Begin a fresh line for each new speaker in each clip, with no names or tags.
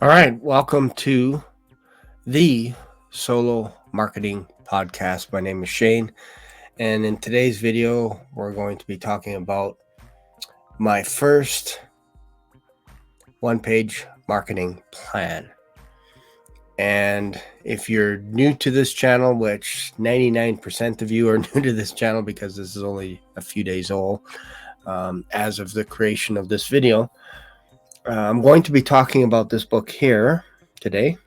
All right, welcome to the Solo Marketing Podcast. My name is Shane, and in today's video, we're going to be talking about my first one-page marketing plan. And if you're new to this channel, which 99% of you are new to this channel because this is only a few days old as of the creation of this video, I'm going to be talking about this book here today,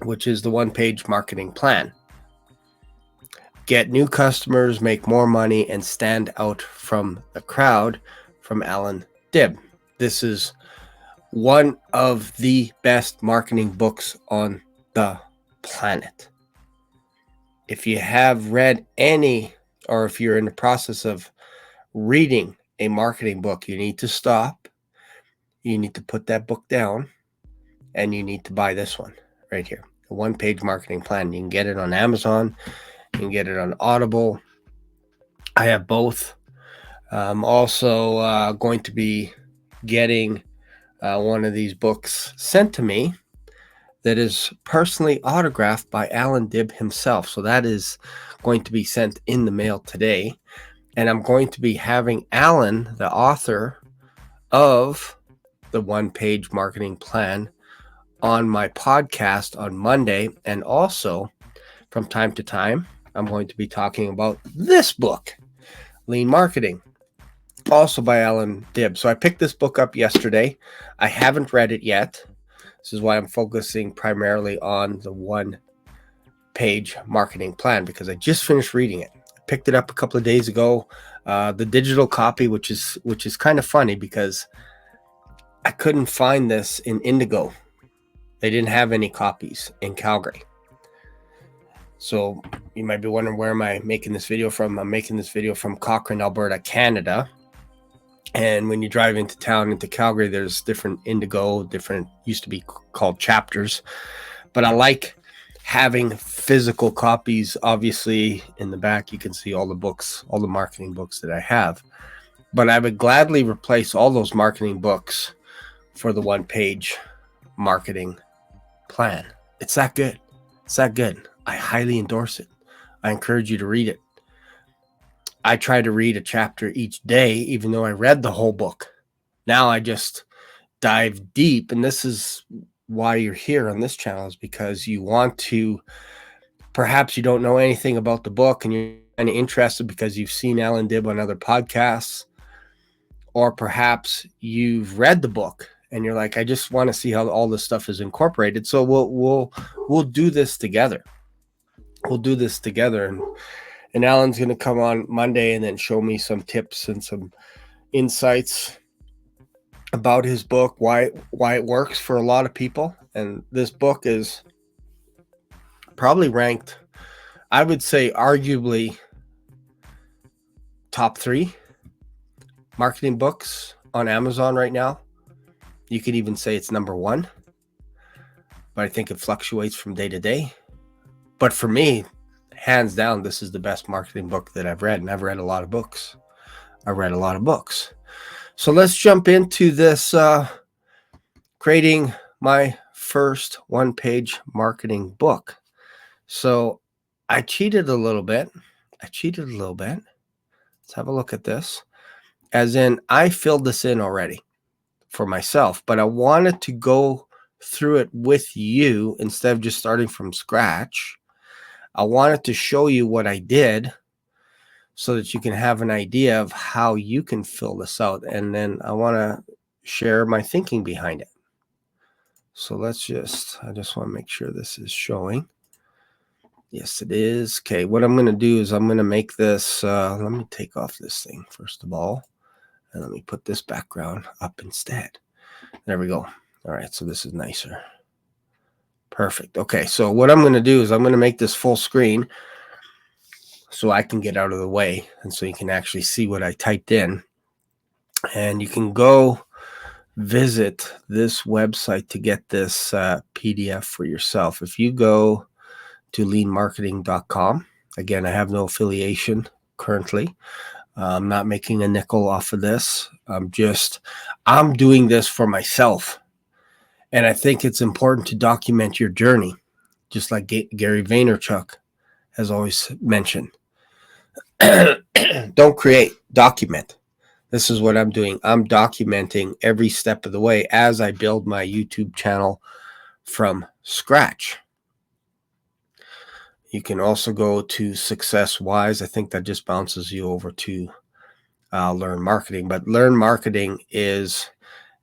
which is the one-page marketing plan. Get new customers, make more money, and stand out from the crowd, from Allan Dib. This is one of the best marketing books on the planet. If you have read any, or if you're in the process of reading a marketing book, you need to stop. You need to put that book down, and you need to buy this one right here, the one-page marketing plan. You can get it on Amazon. You can get it on Audible. I have both. I'm also going to be getting one of these books sent to me that is personally autographed by Allan Dib himself. So that is going to be sent in the mail today. And I'm going to be having Allan, the author of the one-page marketing plan, on my podcast on Monday. And also, from time to time, I'm going to be talking about this book, Lean Marketing, also by Allan Dib. So I picked this book up yesterday. I haven't read it yet. This is why I'm focusing primarily on the one-page marketing plan, because I just finished reading it. I picked it up a couple of days ago, the digital copy, which is kind of funny because I couldn't find this in Indigo. They didn't have any copies in Calgary. So you might be wondering, where am I making this video from? I'm making this video from Cochrane, Alberta, Canada. And when you drive into town, into Calgary, there's different Indigo, used to be called chapters. But I like having physical copies. Obviously, in the back, you can see all the books, all the marketing books that I have. But I would gladly replace all those marketing books for the one-page marketing plan. It's that good. It's that good. I highly endorse it. I encourage you to read it. I try to read a chapter each day, even though I read the whole book. Now I just dive deep, and this is why you're here on this channel, is because you want to, perhaps you don't know anything about the book and you're kind of interested because you've seen Allan Dib on other podcasts, or perhaps you've read the book and you're like, I just want to see how all this stuff is incorporated. So we'll do this together. We'll do this together, and Allan's going to come on Monday and then show me some tips and some insights about his book, why it works for a lot of people. And this book is probably ranked, I would say, arguably top 3 marketing books on Amazon right now. You could even say it's number 1, but I think it fluctuates from day to day. But for me, hands down, this is the best marketing book that I've read, and I've read a lot of books. So let's jump into this, creating my first one-page marketing book. So I cheated a little bit. Let's have a look at this. As in, I filled this in already for myself, but I wanted to go through it with you instead of just starting from scratch. I wanted to show you what I did so that you can have an idea of how you can fill this out. And then I want to share my thinking behind it. So I just want to make sure this is showing. Yes, it is. Okay, what I'm going to do is I'm going to make this, let me take off this thing first of all, and let me put this background up instead. There we go. All right, so this is nicer. Perfect. Okay, so what I'm going to do is I'm going to make this full screen so I can get out of the way and so you can actually see what I typed in. And you can go visit this website to get this PDF for yourself. If you go to leanmarketing.com, again, I have no affiliation currently. I'm not making a nickel off of this. I'm doing this for myself. And I think it's important to document your journey, just like Gary Vaynerchuk has always mentioned. Don't create, document. This is what I'm doing. I'm documenting every step of the way as I build my YouTube channel from scratch. You can also go to Success Wise. I think that just bounces you over to Learn Marketing. But Learn Marketing is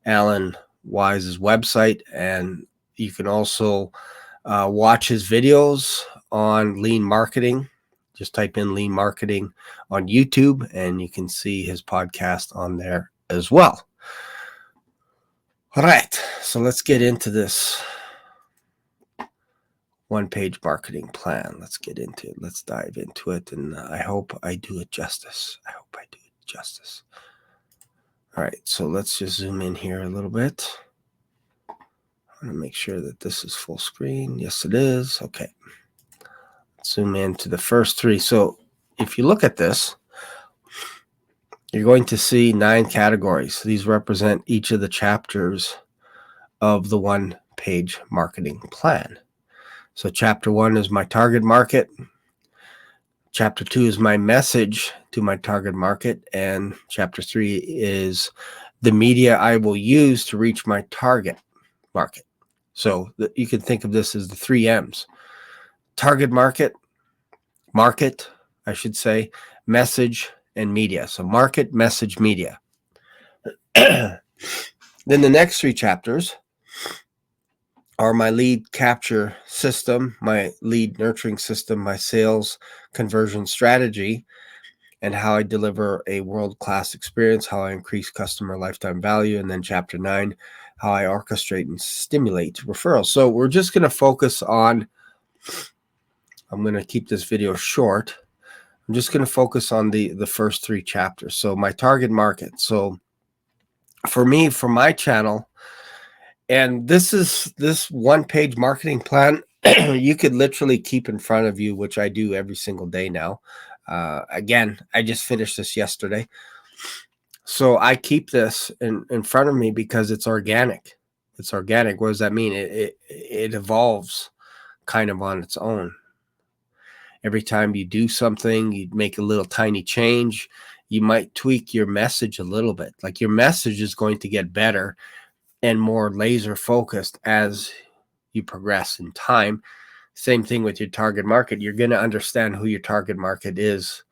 Allan Wise's website, and you can also watch his videos on lean marketing. Just type in lean marketing on YouTube, and you can see his podcast on there as well. All right, so let's get into this one-page marketing plan. Let's get into it. Let's dive into it, and I hope I do it justice. All right, so let's just zoom in here a little bit. I want to make sure that this is full screen. Yes, it is. Okay. Let's zoom into the first three. So if you look at this, you're going to see 9 categories. These represent each of the chapters of the one-page marketing plan. So chapter 1 is my target market. Chapter 2 is my message to my target market. And chapter 3 is the media I will use to reach my target market. So you can think of this as the 3 M's. Target market, I should say, message, and media. So market, message, media. Then the next 3 chapters are my lead capture system, my lead nurturing system, my sales conversion strategy, and how I deliver a world-class experience, how I increase customer lifetime value, and then chapter 9, how I orchestrate and stimulate referrals. So we're just going to focus on, I'm going to keep this video short. I'm just going to focus on the first 3 chapters. So my target market. So for me, for my channel, and this one-page marketing plan, you could literally keep in front of you, which I do every single day now. Again, I just finished this yesterday. So I keep this in front of me because it's organic. It's organic. What does that mean? It evolves kind of on its own. Every time you do something, you make a little tiny change, you might tweak your message a little bit. Like your message is going to get better and more laser focused as you progress in time. Same thing with your target market. You're going to understand who your target market is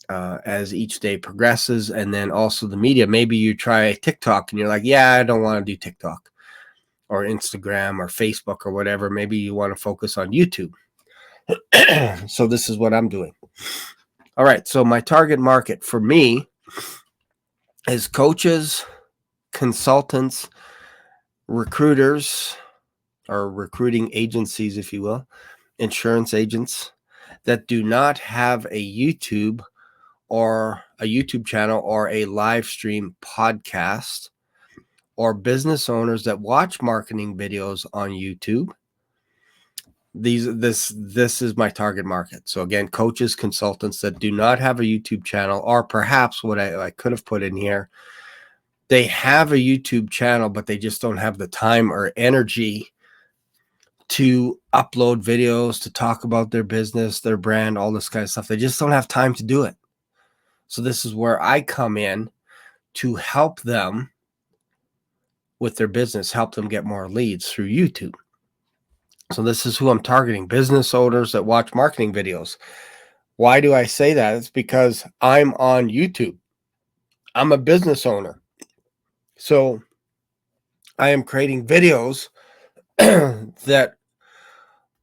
as each day progresses. And then also the media. Maybe you try TikTok and you're like, yeah, I don't want to do TikTok or Instagram or Facebook or whatever. Maybe you want to focus on YouTube. So this is what I'm doing. All right. So my target market for me is coaches, consultants, recruiters, or recruiting agencies, if you will, insurance agents that do not have a YouTube channel or a live stream podcast, or business owners that watch marketing videos on YouTube. This is my target market. So again, coaches, consultants that do not have a YouTube channel, or perhaps what I could have put in here, they have a YouTube channel, but they just don't have the time or energy to upload videos, to talk about their business, their brand, all this kind of stuff. They just don't have time to do it. So this is where I come in to help them with their business, help them get more leads through YouTube. So this is who I'm targeting, business owners that watch marketing videos. Why do I say that? It's because I'm on YouTube. I'm a business owner. So I am creating videos that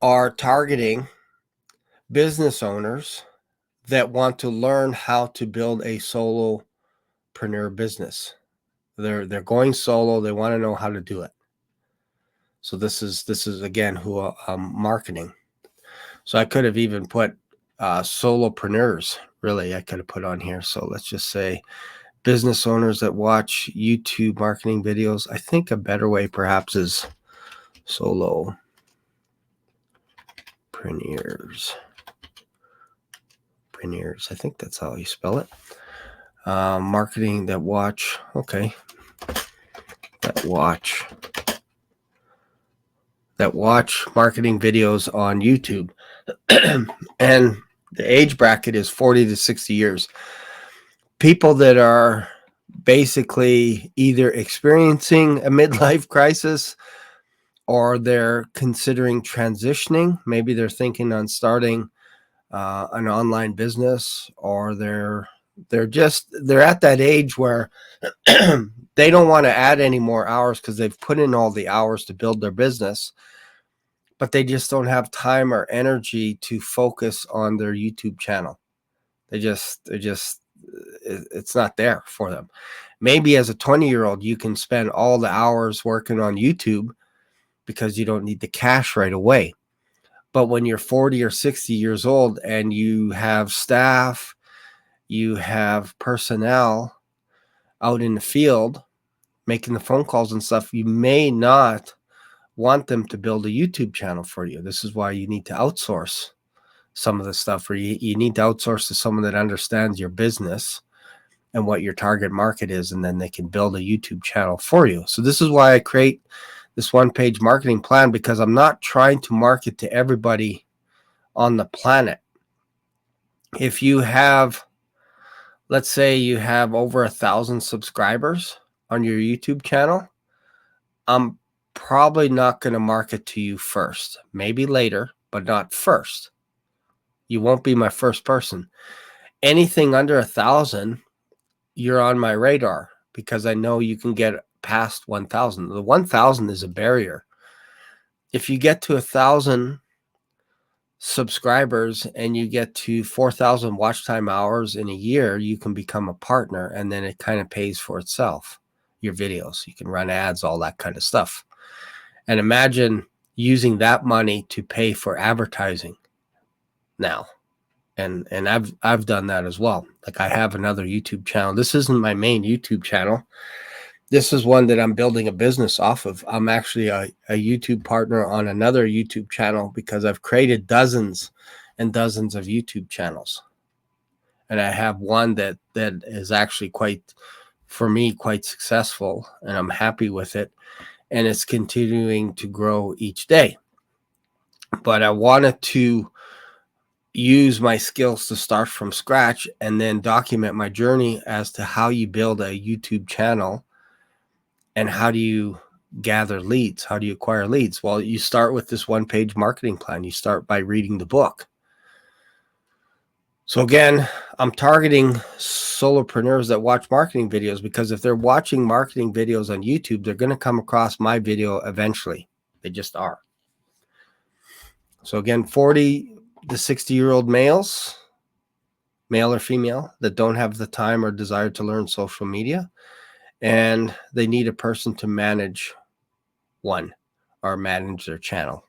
are targeting business owners that want to learn how to build a solopreneur business. They're going solo. They want to know how to do it. So this is again who I'm marketing. So I could have even put solopreneurs. Really, I could have put on here. So let's just say business owners that watch YouTube marketing videos. I think a better way perhaps is solopreneurs. I think that's how you spell it. Marketing that watch. Okay. That watch that watch marketing videos on YouTube. And the age bracket is 40 to 60 years. People that are basically either experiencing a midlife crisis or they're considering transitioning. Maybe they're thinking on starting an online business, or they're at that age where they don't want to add any more hours because they've put in all the hours to build their business, but they just don't have time or energy to focus on their YouTube channel. It's not there for them. Maybe as a 20-year-old, you can spend all the hours working on YouTube because you don't need the cash right away. But when you're 40 or 60 years old and you have staff, you have personnel out in the field making the phone calls and stuff, you may not want them to build a YouTube channel for you. This is why you need to outsource some of the stuff, or you need to outsource to someone that understands your business and what your target market is, and then they can build a YouTube channel for you. So this is why I create this one-page marketing plan, because I'm not trying to market to everybody on the planet. If you have, let's say you have over 1,000 subscribers on your YouTube channel, I'm probably not going to market to you first. Maybe later, but not first. You won't be my first person. Anything under 1,000, you're on my radar because I know you can get past 1,000. The 1,000 is a barrier. If you get to 1,000 subscribers and you get to 4,000 watch time hours in a year, you can become a partner, and then it kind of pays for itself. Your videos, you can run ads, all that kind of stuff. And imagine using that money to pay for advertising now. And I've done that as well. Like, I have another YouTube channel. This isn't my main YouTube channel. This is one that I'm building a business off of. I'm actually a YouTube partner on another YouTube channel because I've created dozens and dozens of YouTube channels. And I have one that is actually quite successful, and I'm happy with it. And it's continuing to grow each day. But I wanted to use my skills to start from scratch and then document my journey as to how you build a YouTube channel and how do you gather leads, how do you acquire leads. Well, you start with this one-page marketing plan. You start by reading the book. So again, I'm targeting solopreneurs that watch marketing videos, because if they're watching marketing videos on YouTube, they're going to come across my video eventually. They just are. So again, 40 to 60-year-old males, male or female, that don't have the time or desire to learn social media, and they need a person to manage one or manage their channel.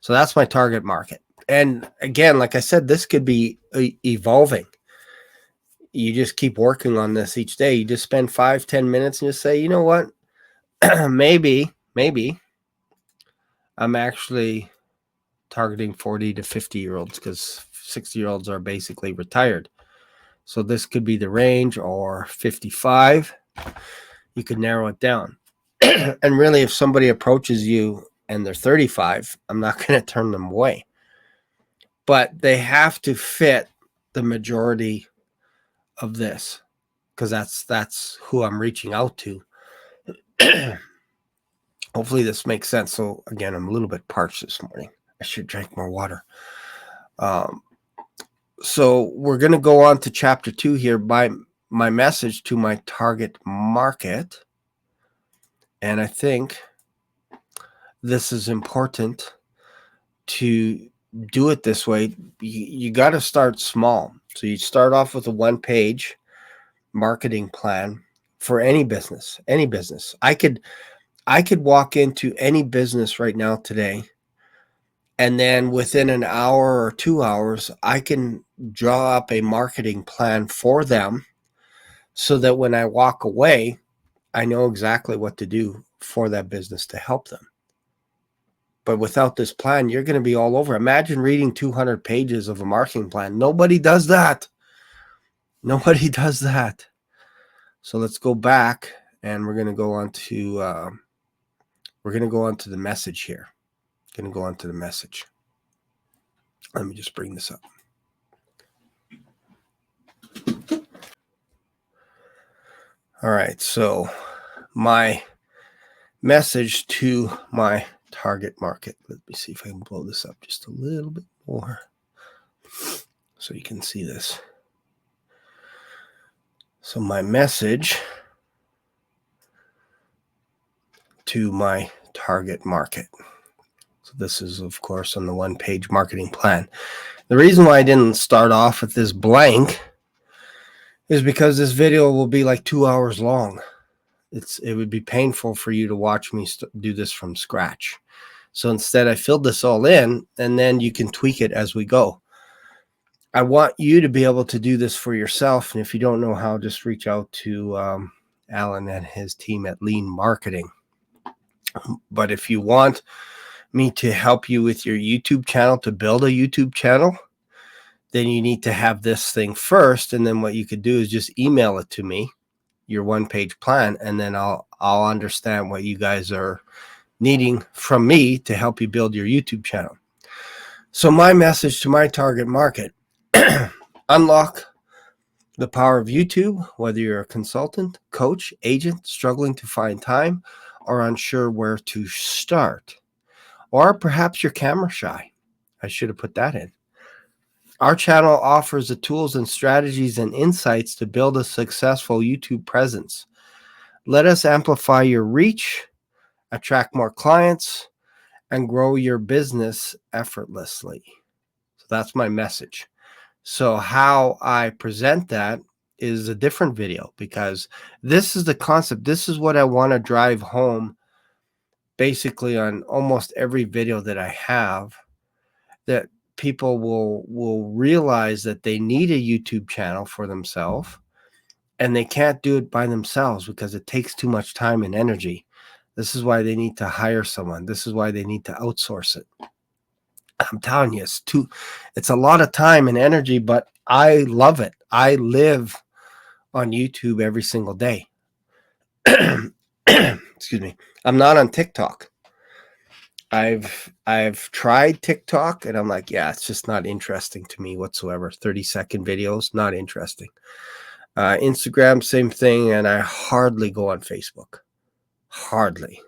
So that's my target market. And again, like I said, this could be evolving. You just keep working on this each day. You just spend 5-10 minutes and just say, you know what, maybe I'm actually targeting 40 to 50-year-olds, because 60-year-olds are basically retired. So this could be the range, or 55. You could narrow it down. And really, if somebody approaches you and they're 35, I'm not going to turn them away. But they have to fit the majority of this, because that's who I'm reaching out to. Hopefully this makes sense. So again, I'm a little bit parched this morning. I should drink more water. So we're going to go on to chapter 2 here, by my message to my target market. And I think this is important to do it this way. You got to start small. So you start off with a one-page marketing plan for any business. I could walk into any business right now today, and then within an hour or 2 hours, I can draw up a marketing plan for them, so that when I walk away, I know exactly what to do for that business to help them. But without this plan, you're going to be all over. Imagine reading 200 pages of a marketing plan. Nobody does that. Nobody does that. So let's go back, and we're going to go on to the message here. going to go on to the message. Let me just bring this up. All right, so my message to my target market. Let me see if I can blow this up just a little bit more so you can see this. So my message to my target market. So this is, of course, on the one-page marketing plan. The reason why I didn't start off with this blank is because this video will be like 2 hours long. It would be painful for you to watch me do this from scratch. So instead, I filled this all in, and then you can tweak it as we go. I want you to be able to do this for yourself. And if you don't know how, just reach out to Allan and his team at Lean Marketing. But if you want me to help you with your YouTube channel, to build a YouTube channel, then you need to have this thing first. And then what you could do is just email it to me, your one-page plan, and then I'll understand what you guys are needing from me to help you build your YouTube channel. So my message to my target market, unlock the power of YouTube, whether you're a consultant, coach, agent, struggling to find time, or unsure where to start. Or perhaps you're camera shy. I should have put that in. Our channel offers the tools and strategies and insights to build a successful YouTube presence. Let us amplify your reach, attract more clients, and grow your business effortlessly. So that's my message. So how I present that is a different video, because this is the concept. This is what I want to drive home basically on almost every video that I have, that people will realize that they need a YouTube channel for themselves, and they can't do it by themselves because it takes too much time and energy. This is why they need to hire someone. This is why they need to outsource it. I'm telling you, it's a lot of time and energy, but I love it. I live on YouTube every single day. Excuse me. I'm not on TikTok. I've tried TikTok, and I'm like, yeah, it's just not interesting to me whatsoever. 30-second videos, not interesting. Instagram, same thing, and I hardly go on Facebook. Hardly.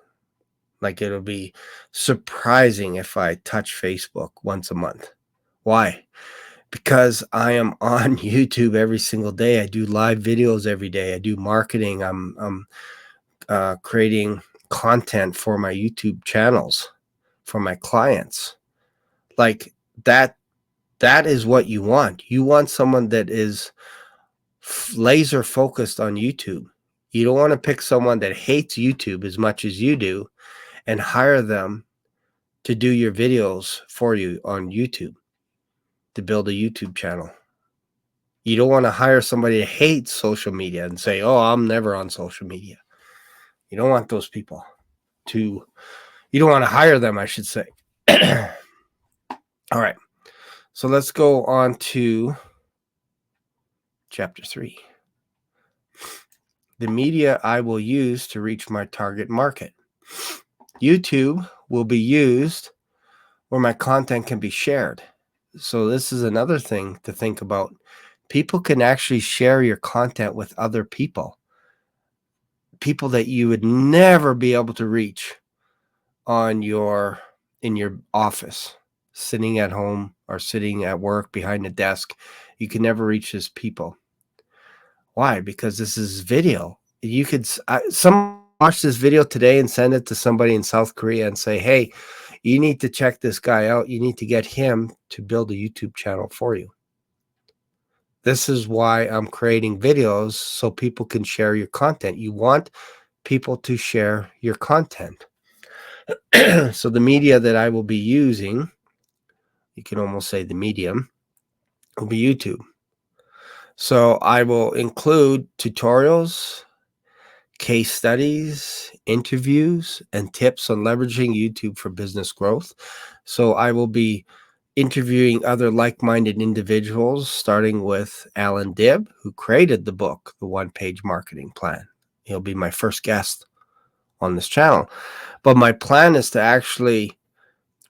Like, it'll be surprising if I touch Facebook once a month. Why? Because I am on YouTube every single day. I do live videos every day. I do marketing. I'm creating content for my YouTube channels, for my clients. Like that is what you want. You want someone that is laser focused on YouTube. You don't want to pick someone that hates YouTube as much as you do and hire them to do your videos for you on YouTube, to build a YouTube channel. You don't want to hire somebody that hates social media and say, oh, I'm never on social media. You don't want those people you don't want to hire them, I should say. All right. So let's go on to chapter 3. The media I will use to reach my target market. YouTube will be used where my content can be shared. So this is another thing to think about. People can actually share your content with other people that you would never be able to reach in your office, sitting at home or sitting at work behind a desk. You can never reach these people. Why? Because this is video. You could someone watch this video today and send it to somebody in South Korea and say, hey, you need to check this guy out. You need to get him to build a YouTube channel for you. This is why I'm creating videos, so people can share your content. You want people to share your content. So the media that I will be using, you can almost say the medium, will be YouTube. So I will include tutorials, case studies, interviews, and tips on leveraging YouTube for business growth. So I will be interviewing other like-minded individuals, starting with Allan Dib, who created the book, The One-Page Marketing Plan. He'll be my first guest on this channel. But my plan is to actually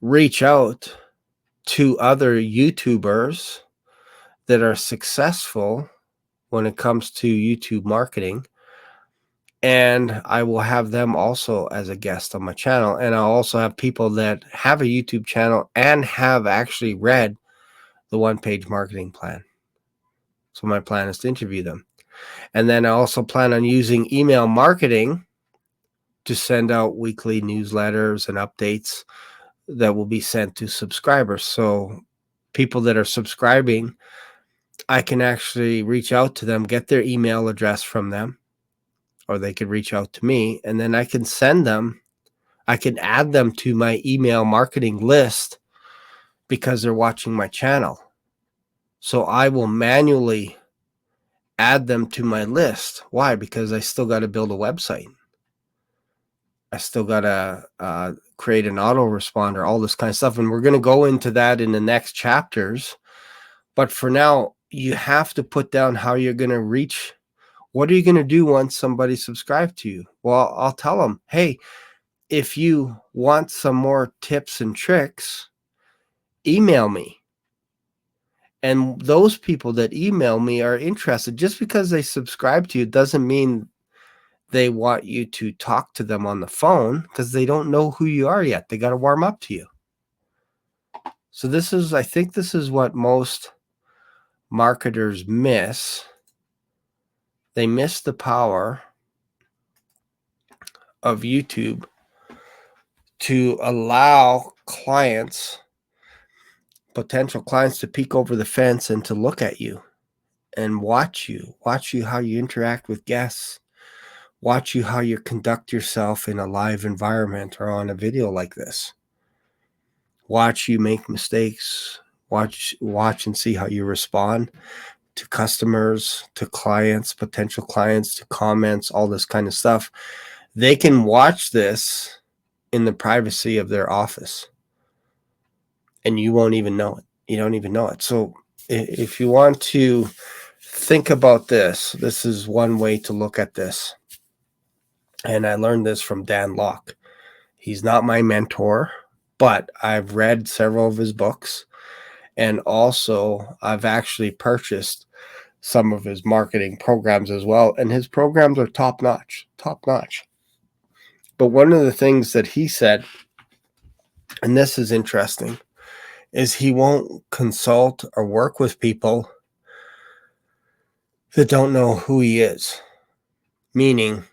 reach out to other YouTubers that are successful when it comes to YouTube marketing, and I will have them also as a guest on my channel. And I'll also have people that have a YouTube channel and have actually read the one-page marketing plan. So my plan is to interview them. And then I also plan on using email marketing to send out weekly newsletters and updates that will be sent to subscribers. So people that are subscribing, I can actually reach out to them, get their email address from them, or they could reach out to me, and then I can send them, I can add them to my email marketing list because they're watching my channel. So I will manually add them to my list. Why? Because I still got to build a website. I still got to create an autoresponder, all this kind of stuff. And we're going to go into that in the next chapters. But for now, you have to put down how you're going to reach. What are you going to do once somebody subscribes to you? Well, I'll tell them, hey, if you want some more tips and tricks, email me. And those people that email me are interested. Just because they subscribe to you doesn't mean they want you to talk to them on the phone, because they don't know who you are yet. They got to warm up to you. So I think this is what most marketers miss. They miss the power of YouTube to allow potential clients to peek over the fence and to look at you and watch you how you interact with guests, watch you how you conduct yourself in a live environment or on a video like this, watch you make mistakes, watch and see how you respond to customers, to clients, potential clients, to comments, all this kind of stuff. They can watch this in the privacy of their office, and you won't even know it. You don't even know it. So if you want to think about this is one way to look at this. And I learned this from Dan Locke. He's not my mentor, but I've read several of his books. And also I've actually purchased some of his marketing programs as well. And his programs are top notch. But one of the things that he said, and this is interesting, is he won't consult or work with people that don't know who he is. Meaning,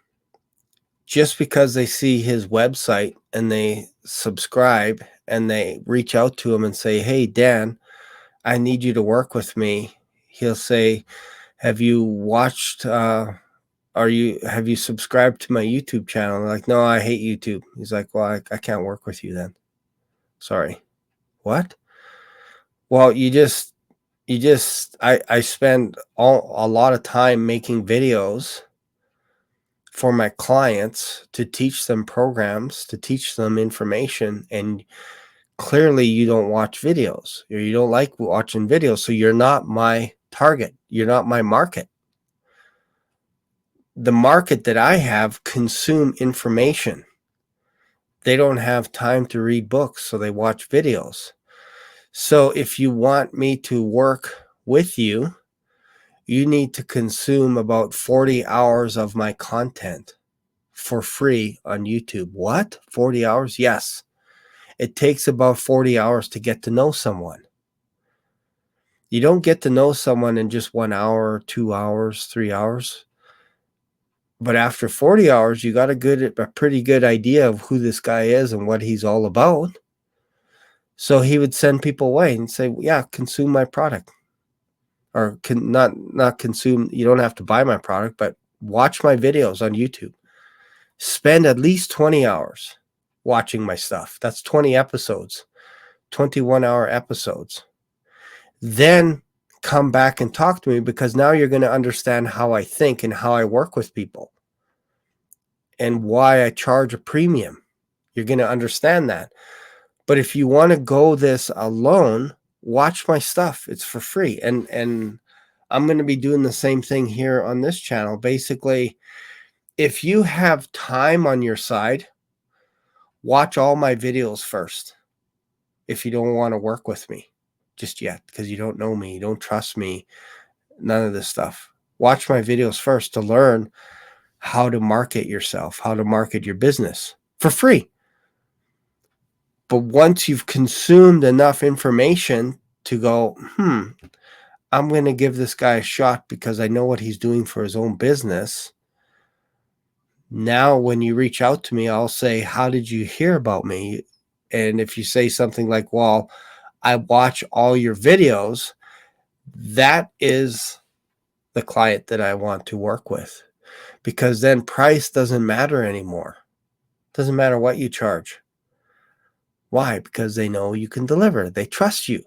just because they see his website and they subscribe and they reach out to him and say, hey, Dan, I need you to work with me. He'll say, have you watched, have you subscribed to my YouTube channel? They're like, no, I hate YouTube. He's like, well, I can't work with you then. Sorry. What? Well, I spend a lot of time making videos for my clients to teach them programs, to teach them information. And clearly you don't watch videos, or you don't like watching videos. So you're not my target. You're not my market. The market that I have consume information. They don't have time to read books, so they watch videos. So if you want me to work with you, you need to consume about 40 hours of my content for free on YouTube. What? 40 hours? Yes. It takes about 40 hours to get to know someone. You don't get to know someone in just 1 hour, 2 hours, 3 hours. But after 40 hours, you got a pretty good idea of who this guy is and what he's all about. So he would send people away and say, yeah, consume my product. Or not consume, you don't have to buy my product, but watch my videos on YouTube. Spend at least 20 hours watching my stuff. That's 20 episodes, 21-hour episodes. Then come back and talk to me, because now you're going to understand how I think and how I work with people and why I charge a premium. You're going to understand that. But if you want to go this alone, watch my stuff. It's for free. And I'm going to be doing the same thing here on this channel. Basically, if you have time on your side, watch all my videos first. if you don't want to work with me just yet, because you don't know me, you don't trust me, none of this stuff. Watch my videos first to learn how to market yourself, how to market your business for free. But once you've consumed enough information to go, I'm going to give this guy a shot because I know what he's doing for his own business. Now, when you reach out to me, I'll say, how did you hear about me? And if you say something like, well, I watch all your videos, that is the client that I want to work with, because then price doesn't matter anymore. Doesn't matter what you charge. Why? Because they know you can deliver. They trust you.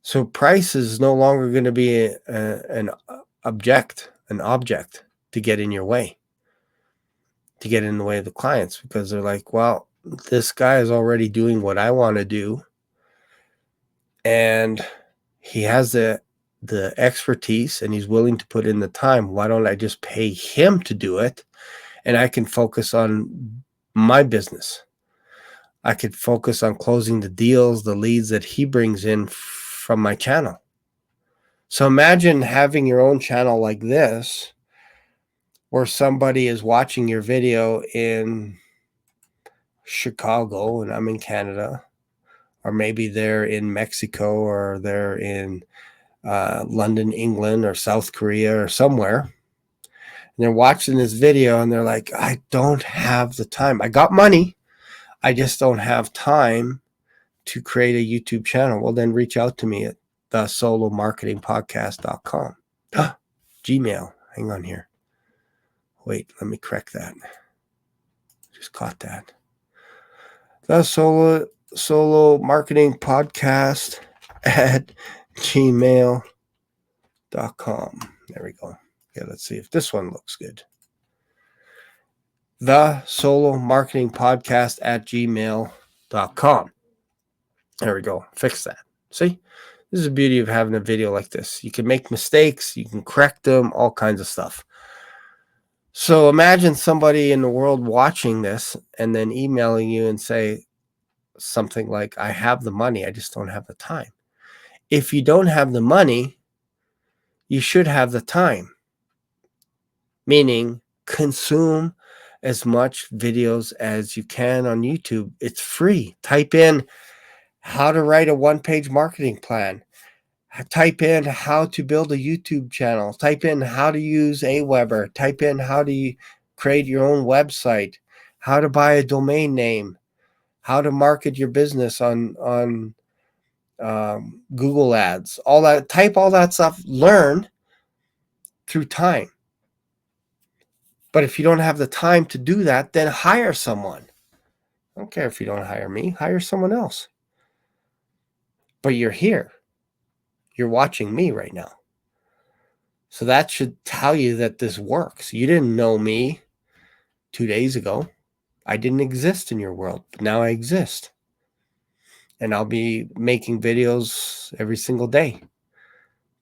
So price is no longer going to be an object to get in your way, to get in the way of the clients, because they're like, well, this guy is already doing what I want to do, and he has the expertise and he's willing to put in the time. Why don't I just pay him to do it, and I can focus on my business? I could focus on closing the deals, the leads that he brings in from my channel. So imagine having your own channel like this, where somebody is watching your video in Chicago and I'm in Canada, or maybe they're in Mexico, or they're in London, England, or South Korea, or somewhere. And they're watching this video and they're like, I don't have the time. I got money, I just don't have time to create a YouTube channel. Well, then reach out to me at thesolomarketingpodcast.com. Gmail. Hang on here. Wait, let me correct that. Just caught that. The solo marketing podcast at gmail.com. There we go. Yeah, let's see if this one looks good. The solo marketing podcast at gmail.com. There we go. Fix that. See? This is the beauty of having a video like this. You can make mistakes, you can correct them, all kinds of stuff. So imagine somebody in the world watching this and then emailing you and say something like, I have the money, I just don't have the time. If you don't have the money, you should have the time. Meaning, consume as much videos as you can on YouTube. It's free. Type in how to write a one-page marketing plan. Type in how to build a YouTube channel. Type in how to use Aweber. Type in how to create your own website, how to buy a domain name, how to market your business on Google Ads. All that. Type all that stuff. Learn through time. But if you don't have the time to do that, then hire someone. I don't care if you don't hire me. Hire someone else. But you're here. You're watching me right now. So that should tell you that this works. You didn't know me 2 days ago. I didn't exist in your world, but now I exist. And I'll be making videos every single day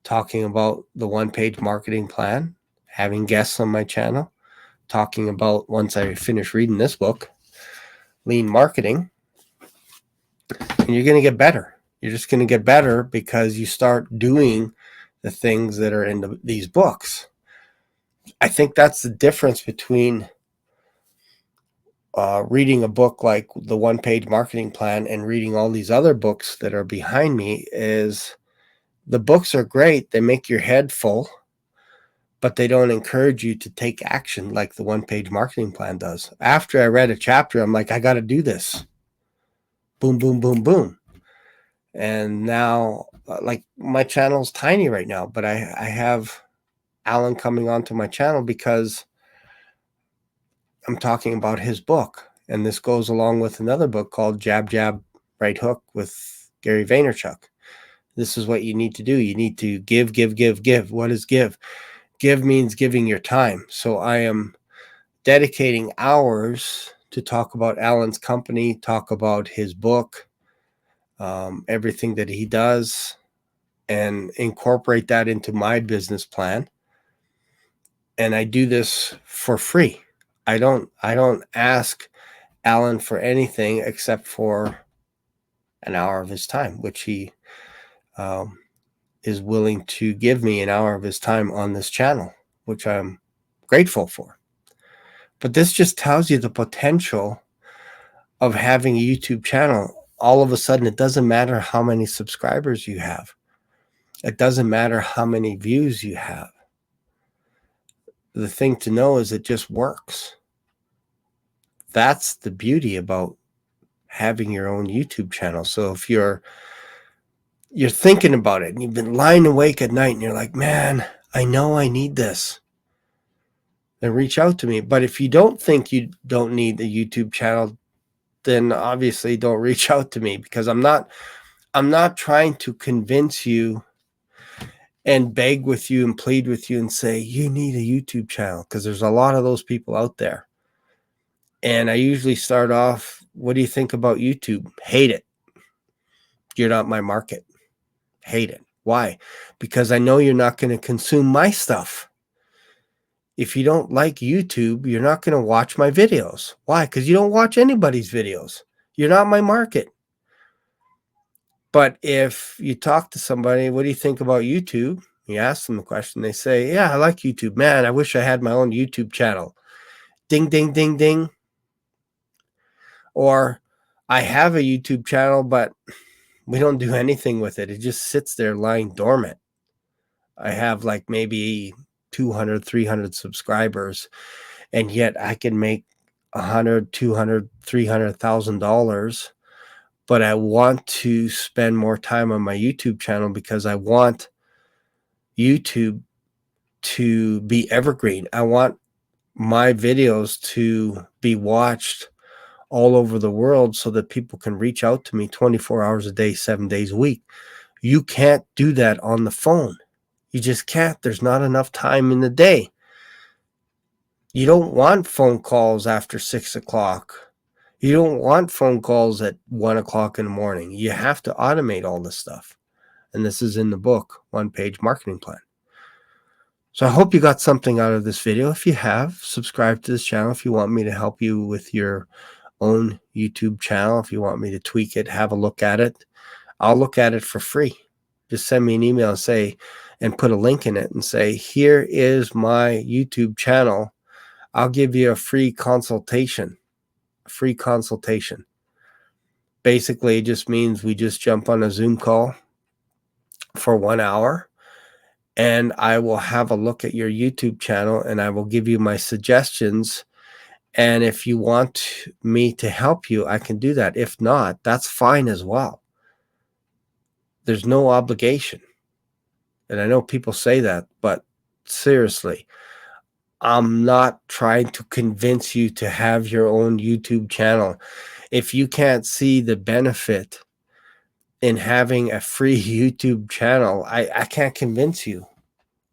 talking about the one-page marketing plan, having guests on my channel, talking about, once I finish reading this book, lean marketing. And you're going to get better. You're just going to get better because you start doing the things that are in these books. I think that's the difference between reading a book like the one-page marketing plan and reading all these other books that are behind me. Is the books are great. They make your head full, but they don't encourage you to take action like the one-page marketing plan does. After I read a chapter, I'm like, I got to do this. Boom, boom, boom, boom. And now, like, my channel's tiny right now, but I have Allan coming onto my channel because I'm talking about his book. And this goes along with another book called Jab, Jab, Right Hook with Gary Vaynerchuk. This is what you need to do. You need to give, give, give, give. What is give? Give means giving your time. So I am dedicating hours to talk about Allan's company, talk about his book, everything that he does, and incorporate that into my business plan. And I do this for free. I don't ask Allan for anything except for an hour of his time, which he is willing to give me an hour of his time on this channel, which I'm grateful for. But this just tells you the potential of having a YouTube channel. All of a sudden, it doesn't matter how many subscribers you have. It doesn't matter how many views you have. The thing to know is it just works. That's the beauty about having your own YouTube channel. So if you're thinking about it and you've been lying awake at night and you're like, man, I know I need this, then reach out to me. But if you don't think you don't need the YouTube channel, then obviously don't reach out to me, because I'm not trying to convince you and beg with you and plead with you and say you need a YouTube channel, because there's a lot of those people out there. And I usually start off, what do you think about YouTube? Hate it. You're not my market. Hate it. Why? Because I know you're not going to consume my stuff. If you don't like YouTube, you're not going to watch my videos. Why? Because you don't watch anybody's videos. You're not my market. But if you talk to somebody, what do you think about YouTube? You ask them the question, they say, yeah, I like YouTube. Man, I wish I had my own YouTube channel. Ding, ding, ding, ding. Or I have a YouTube channel, but we don't do anything with it. It just sits there lying dormant. I have like maybe 200, 300 subscribers, and yet I can make $100, $200, $300,000. But I want to spend more time on my YouTube channel because I want YouTube to be evergreen. I want my videos to be watched all over the world so that people can reach out to me 24 hours a day, 7 days a week. You can't do that on the phone. You just can't. There's not enough time in the day. You don't want phone calls after 6 o'clock. You don't want phone calls at 1 o'clock in the morning. You have to automate all this stuff. And this is in the book, One Page Marketing Plan. So I hope you got something out of this video. If you have, subscribe to this channel. If you want me to help you with your own YouTube channel, if you want me to tweak it, have a look at it, I'll look at it for free. Just send me an email and say, and put a link in it and say, here is my YouTube channel. I'll give you a free consultation. Basically, it just means we just jump on a Zoom call for 1 hour, and I will have a look at your YouTube channel and I will give you my suggestions. And if you want me to help you, I can do that. If not, that's fine as well. There's no obligation. And I know people say that, but seriously, I'm not trying to convince you to have your own YouTube channel. If you can't see the benefit in having a free YouTube channel, I can't convince you.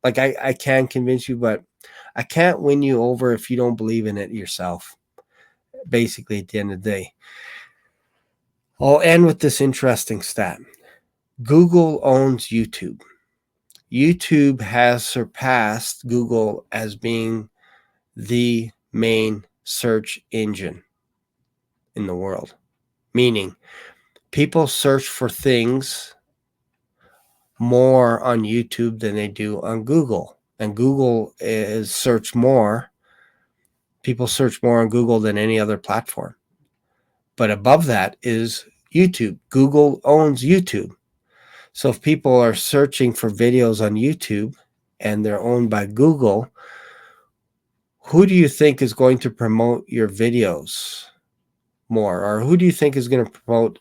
Like I can convince you, but I can't win you over if you don't believe in it yourself. Basically, at the end of the day. I'll end with this interesting stat. Google owns YouTube. YouTube has surpassed Google as being the main search engine in the world. Meaning, people search for things more on YouTube than they do on Google. And Google is searched more. People search more on Google than any other platform. But above that is YouTube. Google owns YouTube. So if people are searching for videos on YouTube and they're owned by Google, who do you think is going to promote your videos more? Or who do you think is going to promote?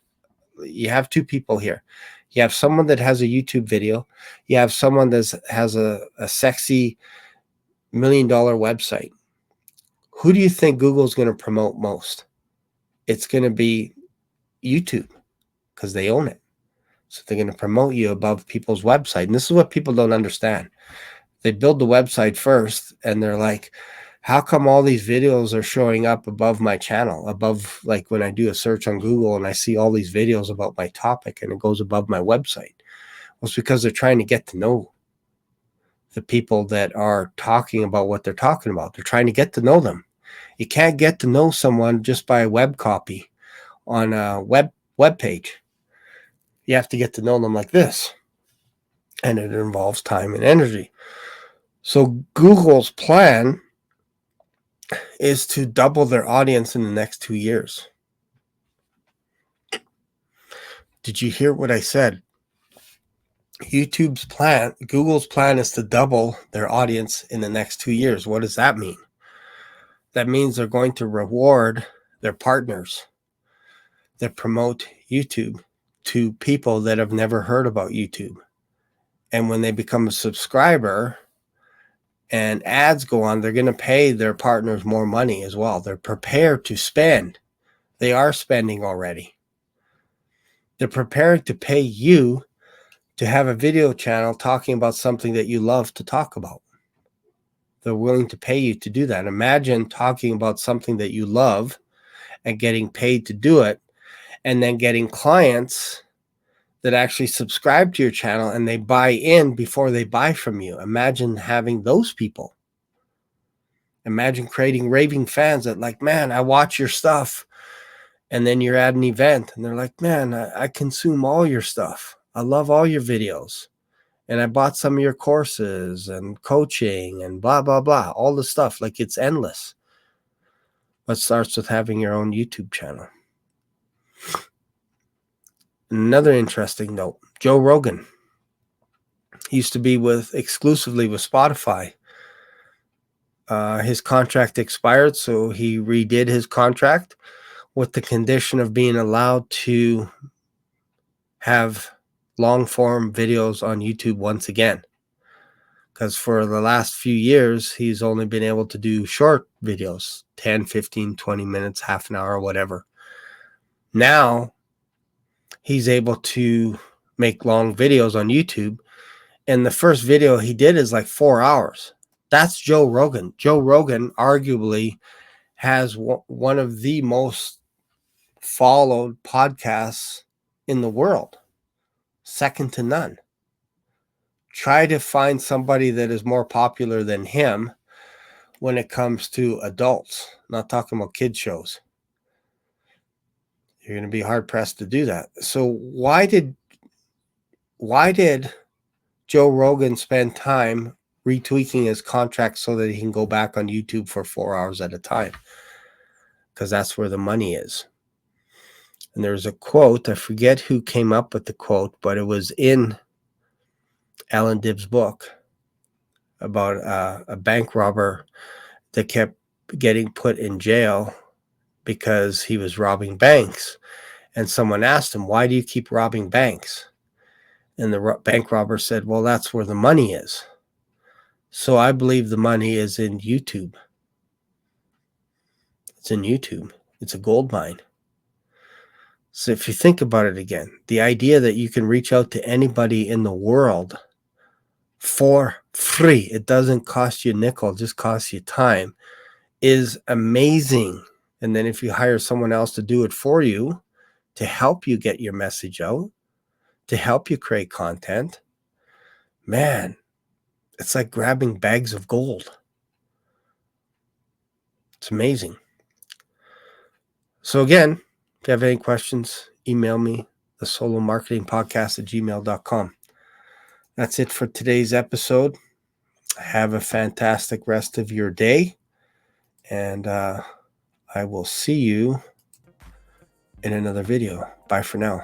You have two people here. You have someone that has a YouTube video. You have someone that has a sexy $1 million website. Who do you think Google is going to promote most? It's going to be YouTube, because they own it. So they're going to promote you above people's website. And this is what people don't understand. They build the website first and they're like, how come all these videos are showing up above my channel? Above, like when I do a search on Google and I see all these videos about my topic and it goes above my website. Well, it's because they're trying to get to know the people that are talking about what they're talking about. They're trying to get to know them. You can't get to know someone just by a web copy on a web page. You have to get to know them like this. And it involves time and energy. So Google's plan is to double their audience in the next 2 years. Did you hear what I said? Google's plan is to double their audience in the next 2 years. What does that mean? That means they're going to reward their partners that promote YouTube to people that have never heard about YouTube. And when they become a subscriber and ads go on, they're going to pay their partners more money as well. They're prepared to spend. They are spending already. They're prepared to pay you to have a video channel talking about something that you love to talk about. They're willing to pay you to do that. Imagine talking about something that you love and getting paid to do it, and then getting clients that actually subscribe to your channel and they buy in before they buy from you. Imagine having those people. Imagine creating raving fans that like, man, I watch your stuff. And then you're at an event and they're like, man, I consume all your stuff. I love all your videos. And I bought some of your courses and coaching and blah, blah, blah. All the stuff. Like, it's endless. But it starts with having your own YouTube channel. Another interesting note, Joe Rogan. He used to be exclusively with Spotify. His contract expired, so he redid his contract with the condition of being allowed to have long-form videos on YouTube once again. Because for the last few years, he's only been able to do short videos, 10, 15, 20 minutes, half an hour, whatever. Now, he's able to make long videos on YouTube. And the first video he did is like 4 hours. That's Joe Rogan. Joe Rogan arguably has one of the most followed podcasts in the world, second to none. Try to find somebody that is more popular than him when it comes to adults, not talking about kid shows. You're going to be hard pressed to do that. So why did Joe Rogan spend time retweaking his contract so that he can go back on YouTube for 4 hours at a time? Because that's where the money is. And there's a quote, I forget who came up with the quote, but it was in Allan Dib's book about a bank robber that kept getting put in jail because he was robbing banks. And someone asked him, why do you keep robbing banks? And the bank robber said, well, that's where the money is. So I believe the money is in YouTube. It's in YouTube. It's a gold mine. So if you think about it again, the idea that you can reach out to anybody in the world for free, it doesn't cost you a nickel, it just costs you time, is amazing. And then if you hire someone else to do it for you, to help you get your message out, to help you create content, man, it's like grabbing bags of gold. It's amazing. So again, if you have any questions, email me, the solomarketingpodcast@gmail.com. That's it for today's episode. Have a fantastic rest of your day. And I will see you in another video. Bye for now.